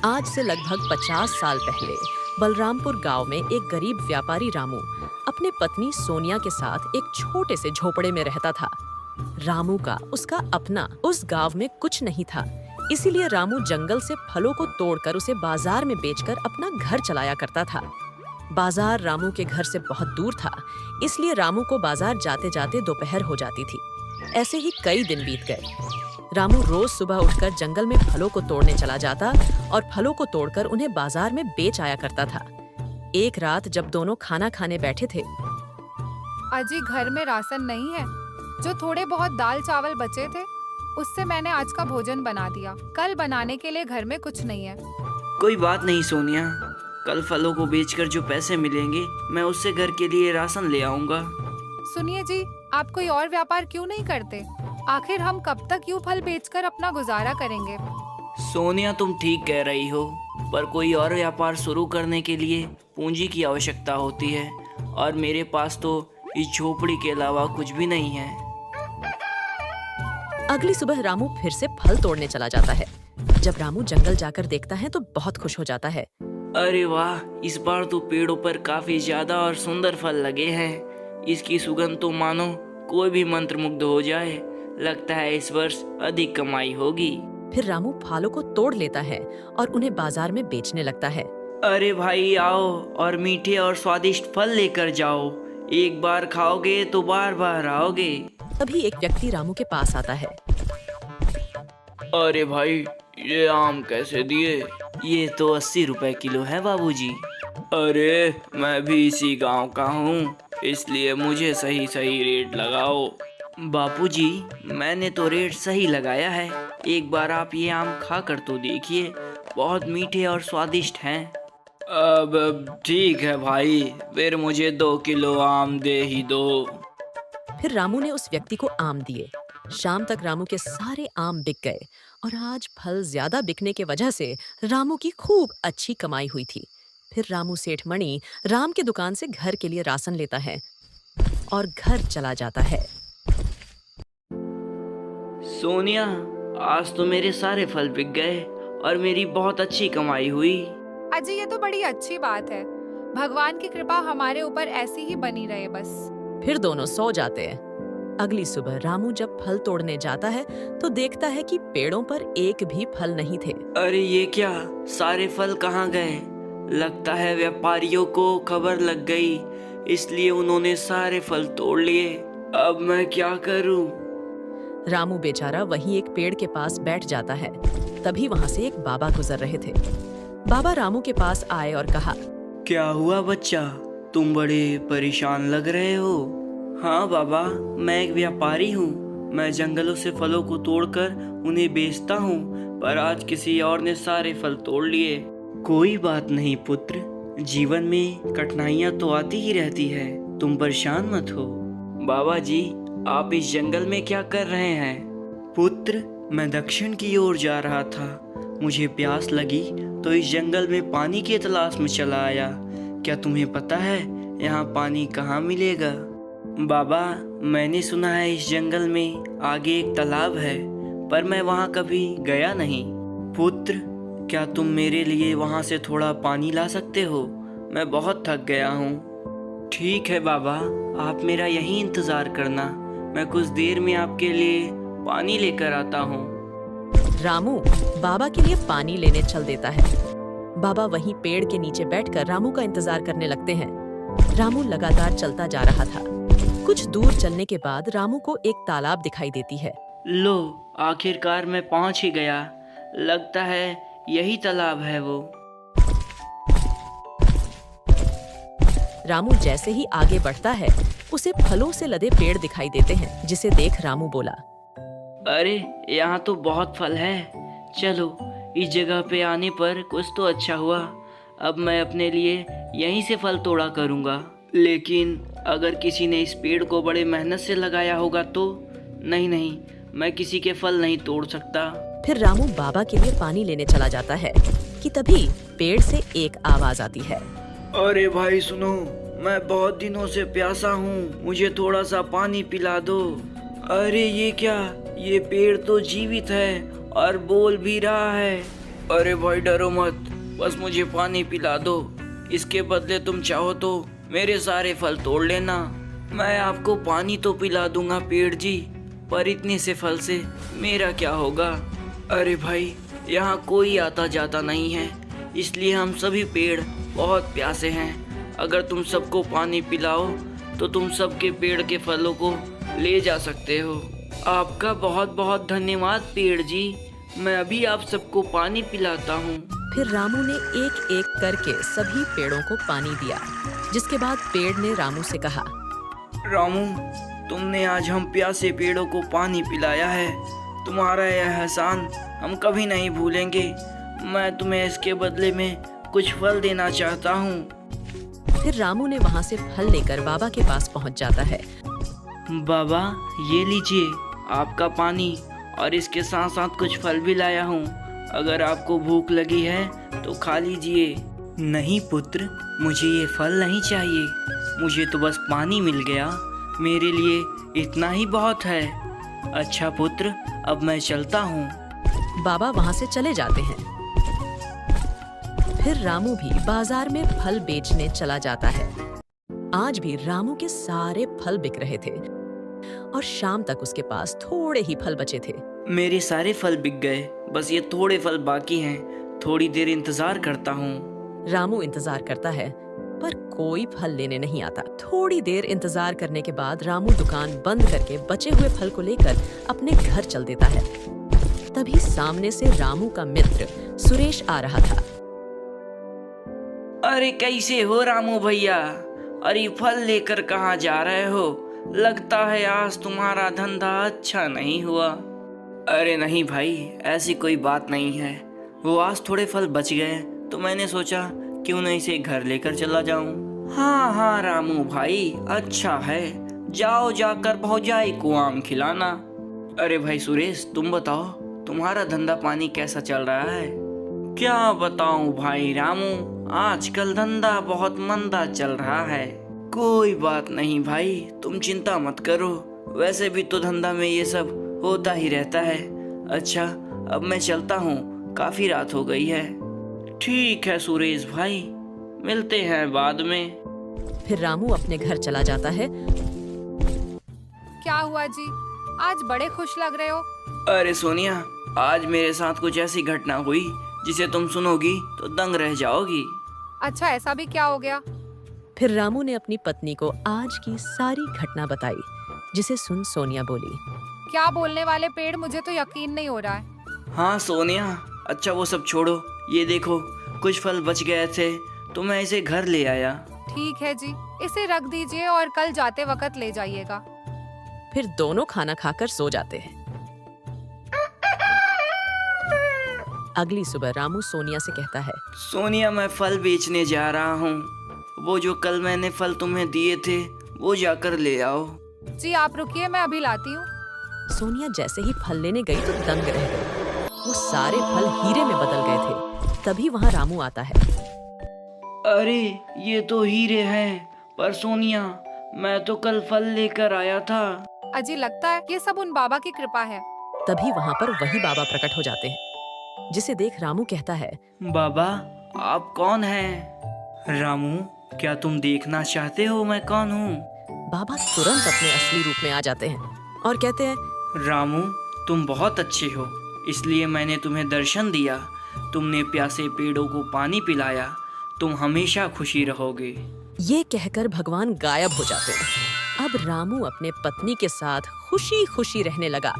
आज से लगभग 50 साल पहले बलरामपुर गांव में एक गरीब व्यापारी रामू अपने पत्नी सोनिया के साथ एक छोटे से झोपड़े में रहता था। रामू का उसका अपना उस गांव में कुछ नहीं था, इसीलिए रामू जंगल से फलों को तोड़कर उसे बाजार में बेचकर अपना घर चलाया करता था। बाजार रामू के घर से बहुत दूर था, इसलिए रामू को बाजार जाते जाते दोपहर हो जाती थी। ऐसे ही कई दिन बीत गए। रामू रोज सुबह उठकर जंगल में फलों को तोड़ने चला जाता और फलों को तोड़कर उन्हें बाजार में बेच आया करता था। एक रात जब दोनों खाना खाने बैठे थे, अजी घर में राशन नहीं है। जो थोड़े बहुत दाल चावल बचे थे उससे मैंने आज का भोजन बना दिया। कल बनाने के लिए घर में कुछ नहीं है। कोई बात नहीं सोनिया, कल फलों को बेचकर जो पैसे मिलेंगे मैं उससे घर के लिए राशन ले आऊंगा। सुनिए जी, आप कोई और व्यापार क्यों नहीं करते? आखिर हम कब तक यूं फल बेचकर अपना गुजारा करेंगे? सोनिया तुम ठीक कह रही हो, पर कोई और व्यापार शुरू करने के लिए पूंजी की आवश्यकता होती है और मेरे पास तो इस झोपड़ी के अलावा कुछ भी नहीं है। अगली सुबह रामू फिर से फल तोड़ने चला जाता है। जब रामू जंगल जाकर देखता है तो बहुत खुश हो जाता है। अरे वाह, इस बार तो पेड़ों पर काफी ज्यादा और सुंदर फल लगे हैं। इसकी सुगंध तो मानो कोई भी मंत्रमुग्ध हो जाए। लगता है इस वर्ष अधिक कमाई होगी। फिर रामू फलों को तोड़ लेता है और उन्हें बाजार में बेचने लगता है। अरे भाई आओ और मीठे और स्वादिष्ट फल लेकर जाओ। एक बार खाओगे तो बार बार आओगे। तभी एक व्यक्ति रामू के पास आता है। अरे भाई, ये आम कैसे दिए? ये तो 80 रुपए किलो है बाबूजी। अरे मैं भी इसी गांव का हूँ, इसलिए मुझे सही सही रेट लगाओ। बापूजी, मैंने तो रेट सही लगाया है। एक बार आप ये आम खा कर तो देखिए, बहुत मीठे और स्वादिष्ट हैं। अब ठीक है भाई, फिर मुझे 2 किलो आम दे ही दो। फिर रामू ने उस व्यक्ति को आम दिए। शाम तक रामू के सारे आम बिक गए और आज फल ज्यादा बिकने के वजह से रामू की खूब अच्छी कमाई हुई थी। फिर रामू सेठ मणि राम के दुकान से घर के लिए राशन लेता है और घर चला जाता है। सोनिया, आज तो मेरे सारे फल बिक गए और मेरी बहुत अच्छी कमाई हुई। अजी ये तो बड़ी अच्छी बात है। भगवान की कृपा हमारे ऊपर ऐसी ही बनी रहे बस। फिर दोनों सो जाते हैं। अगली सुबह रामू जब फल तोड़ने जाता है तो देखता है कि पेड़ों पर एक भी फल नहीं थे। अरे ये क्या, सारे फल कहाँ गए? लगता है व्यापारियों को खबर लग गई, इसलिए उन्होंने सारे फल तोड़ लिए। अब मैं क्या करूं? रामू बेचारा वहीं एक पेड़ के पास बैठ जाता है। तभी वहां से एक बाबा गुजर रहे थे। बाबा रामू के पास आए और कहा, क्या हुआ बच्चा, तुम बड़े परेशान लग रहे हो? हाँ बाबा, मैं एक व्यापारी हूँ। मैं जंगलों से फलों को तोड़कर उन्हें बेचता हूँ, पर आज किसी और ने सारे फल तोड़ लिए। कोई बात नहीं पुत्र, जीवन में कठिनाइयाँ तो आती ही रहती है, तुम परेशान मत हो। बाबा जी, आप इस जंगल में क्या कर रहे हैं? पुत्र, मैं दक्षिण की ओर जा रहा था। मुझे प्यास लगी तो इस जंगल में पानी की तलाश में चला आया। क्या तुम्हें पता है यहाँ पानी कहाँ मिलेगा? बाबा, मैंने सुना है इस जंगल में आगे एक तालाब है, पर मैं वहाँ कभी गया नहीं। पुत्र, क्या तुम मेरे लिए वहाँ से थोड़ा पानी ला सकते हो? मैं बहुत थक गया हूँ। ठीक है बाबा, आप मेरा यहीं इंतजार करना, मैं कुछ देर में आपके लिए पानी लेकर आता हूँ। रामू बाबा के लिए पानी लेने चल देता है। बाबा वहीं पेड़ के नीचे बैठकर रामू का इंतजार करने लगते हैं। रामू लगातार चलता जा रहा था। कुछ दूर चलने के बाद रामू को एक तालाब दिखाई देती है। लो, आखिरकार मैं पहुंच ही गया। लगता है यही तालाब है वो। रामू जैसे ही आगे बढ़ता है उसे फलों से लदे पेड़ दिखाई देते हैं, जिसे देख रामू बोला, अरे यहाँ तो बहुत फल है। चलो, इस जगह पे आने पर कुछ तो अच्छा हुआ। अब मैं अपने लिए यहीं से फल तोड़ा करूँगा। लेकिन अगर किसी ने इस पेड़ को बड़े मेहनत से लगाया होगा तो? नहीं, मैं किसी के फल नहीं तोड़ सकता। फिर रामू बाबा के लिए पानी लेने चला जाता है कि तभी पेड़ से एक आवाज आती है। अरे भाई सुनो, मैं बहुत दिनों से प्यासा हूँ, मुझे थोड़ा सा पानी पिला दो। अरे ये क्या, ये पेड़ तो जीवित है और बोल भी रहा है। अरे भाई डरो मत, बस मुझे पानी पिला दो। इसके बदले तुम चाहो तो मेरे सारे फल तोड़ लेना। मैं आपको पानी तो पिला दूंगा पेड़ जी, पर इतने से फल से मेरा क्या होगा। अरे भाई यहाँ कोई आता जाता नहीं है, इसलिए हम सभी पेड़ बहुत प्यासे हैं। अगर तुम सबको पानी पिलाओ तो तुम सबके पेड़ के फलों को ले जा सकते हो। आपका बहुत बहुत धन्यवाद पेड़ जी, मैं अभी आप सबको पानी पिलाता हूँ। फिर रामू ने एक एक करके सभी पेड़ों को पानी दिया, जिसके बाद पेड़ ने रामू से कहा, रामू, तुमने आज हम प्यासे पेड़ों को पानी पिलाया है। तुम्हारा यह एहसान हम कभी नहीं भूलेंगे। मैं तुम्हें इसके बदले में कुछ फल देना चाहता हूँ। फिर रामू ने वहाँ से फल लेकर बाबा के पास पहुँच जाता है। बाबा ये लीजिए आपका पानी, और इसके साथ साथ कुछ फल भी लाया हूँ। अगर आपको भूख लगी है तो खा लीजिए। नहीं पुत्र, मुझे ये फल नहीं चाहिए, मुझे तो बस पानी मिल गया, मेरे लिए इतना ही बहुत है। अच्छा पुत्र, अब मैं चलता हूँ। बाबा वहाँ से चले जाते हैं। फिर रामू भी बाजार में फल बेचने चला जाता है। आज भी रामू के सारे फल बिक रहे थे और शाम तक उसके पास थोड़े ही फल बचे थे। मेरे सारे फल बिक गए, बस ये थोड़े फल बाकी हैं। थोड़ी देर इंतजार करता हूँ। रामू इंतजार करता है पर कोई फल लेने नहीं आता। थोड़ी देर इंतजार करने के बाद रामू दुकान बंद करके बचे हुए फल को लेकर अपने घर चल देता है। तभी सामने से रामू का मित्र सुरेश आ रहा था। अरे कैसे हो रामू भैया? अरे फल लेकर कहाँ जा रहे हो? लगता है आज तुम्हारा धंधा अच्छा नहीं हुआ। अरे नहीं भाई, ऐसी कोई बात नहीं है। वो आज थोड़े फल बच गए तो मैंने सोचा क्यों नहीं इसे घर लेकर चला जाऊं। हाँ हाँ रामू भाई, अच्छा है, जाओ जाकर भौजाई को आम खिलाना। अरे भाई सुरेश, तुम बताओ तुम्हारा धंधा पानी कैसा चल रहा है? क्या बताऊं भाई रामू, आजकल धंधा बहुत मंदा चल रहा है। कोई बात नहीं भाई, तुम चिंता मत करो, वैसे भी तो धंधा में ये सब होता ही रहता है। अच्छा अब मैं चलता हूँ, काफी रात हो गई है। ठीक है सुरेश भाई, मिलते हैं बाद में। फिर रामू अपने घर चला जाता है। क्या हुआ जी, आज बड़े खुश लग रहे हो? अरे सोनिया, आज मेरे साथ कुछ ऐसी घटना हुई जिसे तुम सुनोगी तो दंग रह जाओगी। अच्छा, ऐसा भी क्या हो गया? फिर रामू ने अपनी पत्नी को आज की सारी घटना बताई, जिसे सुन सोनिया बोली, क्या बोलने वाले पेड़, मुझे तो यकीन नहीं हो रहा है। हाँ सोनिया, अच्छा वो सब छोड़ो, ये देखो कुछ फल बच गए थे तो मैं इसे घर ले आया। ठीक है जी, इसे रख दीजिए और कल जाते वक्त ले जाइएगा। फिर दोनों खाना खाकर सो जाते हैं। अगली सुबह रामू सोनिया से कहता है, सोनिया मैं फल बेचने जा रहा हूँ, वो जो कल मैंने फल तुम्हें दिए थे वो जाकर ले आओ। जी आप रुकिए, मैं अभी लाती हूँ। सोनिया जैसे ही फल लेने गई तो दंग रह गई। वो सारे फल हीरे में बदल गए थे। तभी वहाँ रामू आता है। अरे ये तो हीरे हैं, पर सोनिया मैं तो कल फल लेकर आया था। अजी लगता है ये सब उन बाबा की कृपा है। तभी वहाँ पर वही बाबा प्रकट हो जाते हैं, जिसे देख रामू कहता है, बाबा आप कौन हैं? रामू क्या तुम देखना चाहते हो मैं कौन हूँ? बाबा तुरंत अपने असली रूप में आ जाते हैं और कहते हैं, रामू तुम बहुत अच्छे हो, इसलिए मैंने तुम्हें दर्शन दिया। तुमने प्यासे पेड़ों को पानी पिलाया, तुम हमेशा खुशी रहोगे। ये कहकर भगवान गायब हो जाते हैं। अब रामू अपने पत्नी के साथ खुशी खुशी रहने लगा।